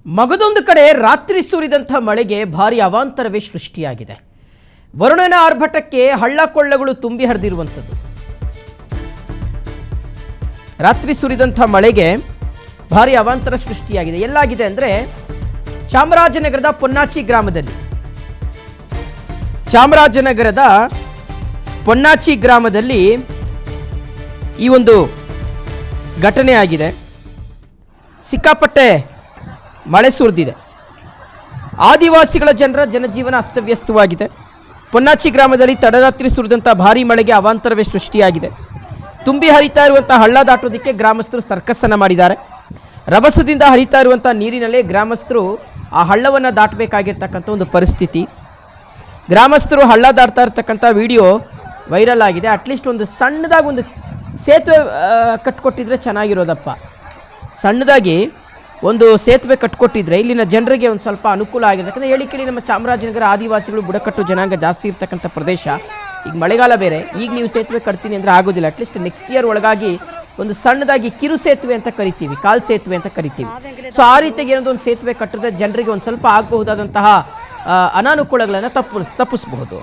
ಮಗದೊಂದು ಕಡೆ ರಾತ್ರಿ ಸುರಿದಂಥ ಮಳೆಗೆ ಭಾರಿ ಅವಾಂತರವೇ ಸೃಷ್ಟಿಯಾಗಿದೆ. ವರುಣನ ಆರ್ಭಟಕ್ಕೆ ಹಳ್ಳ ಕೊಳ್ಳಗಳು ತುಂಬಿ ಹರಿದಿರುವಂಥದ್ದು. ರಾತ್ರಿ ಸುರಿದಂಥ ಮಳೆಗೆ ಭಾರಿ ಅವಾಂತರ ಸೃಷ್ಟಿಯಾಗಿದೆ. ಎಲ್ಲಾಗಿದೆ ಅಂದರೆ ಚಾಮರಾಜನಗರದ ಪೊನ್ನಾಚಿ ಗ್ರಾಮದಲ್ಲಿ ಈ ಒಂದು ಘಟನೆ ಆಗಿದೆ. ಸಿಕ್ಕಾಪಟ್ಟೆ ಮಳೆ ಸುರಿದಿದೆ. ಆದಿವಾಸಿಗಳ ಜನರ ಜನಜೀವನ ಅಸ್ತವ್ಯಸ್ತವಾಗಿದೆ. ಪೊನ್ನಾಚಿ ಗ್ರಾಮದಲ್ಲಿ ತಡರಾತ್ರಿ ಸುರಿದಂಥ ಭಾರೀ ಮಳೆಗೆ ಅವಾಂತರವೇ ಸೃಷ್ಟಿಯಾಗಿದೆ. ತುಂಬಿ ಹರಿತಾ ಇರುವಂಥ ಹಳ್ಳ ದಾಟೋದಕ್ಕೆ ಗ್ರಾಮಸ್ಥರು ಸರ್ಕಸ್ಸನ್ನು ಮಾಡಿದ್ದಾರೆ. ರಭಸದಿಂದ ಹರಿತಾ ಇರುವಂಥ ನೀರಿನಲ್ಲೇ ಗ್ರಾಮಸ್ಥರು ಆ ಹಳ್ಳವನ್ನು ದಾಟಬೇಕಾಗಿರ್ತಕ್ಕಂಥ ಒಂದು ಪರಿಸ್ಥಿತಿ. ಗ್ರಾಮಸ್ಥರು ಹಳ್ಳ ದಾಟ್ತಾ ಇರ್ತಕ್ಕಂಥ ವಿಡಿಯೋ ವೈರಲ್ ಆಗಿದೆ. ಅಟ್ಲೀಸ್ಟ್ ಒಂದು ಸಣ್ಣದಾಗಿ ಒಂದು ಸೇತುವೆ ಕಟ್ಕೊಟ್ಟಿದ್ರೆ ಚೆನ್ನಾಗಿರೋದಪ್ಪ. ಸಣ್ಣದಾಗಿ ಒಂದು ಸೇತುವೆ ಕಟ್ಕೊಟ್ಟಿದ್ರೆ ಇಲ್ಲಿನ ಜನರಿಗೆ ಒಂದು ಸ್ವಲ್ಪ ಅನುಕೂಲ ಆಗಿದೆ. ಯಾಕಂದರೆ ಹೇಳಿ ಕೇಳಿ ನಮ್ಮ ಚಾಮರಾಜನಗರ ಆದಿವಾಸಿಗಳು ಬುಡಕಟ್ಟು ಜನಾಂಗ ಜಾಸ್ತಿ ಇರ್ತಕ್ಕಂಥ ಪ್ರದೇಶ. ಈಗ ಮಳೆಗಾಲ ಬೇರೆ. ಈಗ ನೀವು ಸೇತುವೆ ಕಟ್ತೀನಿ ಅಂದರೆ ಆಗೋದಿಲ್ಲ. ಅಟ್ಲೀಸ್ಟ್ ನೆಕ್ಸ್ಟ್ ಇಯರ್ ಒಳಗಾಗಿ ಒಂದು ಸಣ್ಣದಾಗಿ ಕಿರು ಸೇತುವೆ ಅಂತ ಕರಿತೀವಿ, ಕಾಲ್ ಸೇತುವೆ ಅಂತ ಕರಿತೀವಿ. ಸೊ ಆ ರೀತಿಯಾಗಿ ಏನೊಂದು ಒಂದು ಸೇತುವೆ ಕಟ್ಟಿದ್ರೆ ಜನರಿಗೆ ಒಂದು ಸ್ವಲ್ಪ ಆಗಬಹುದಾದಂತಹ ಅನಾನುಕೂಲಗಳನ್ನು ತಪ್ಪಿಸಬಹುದು.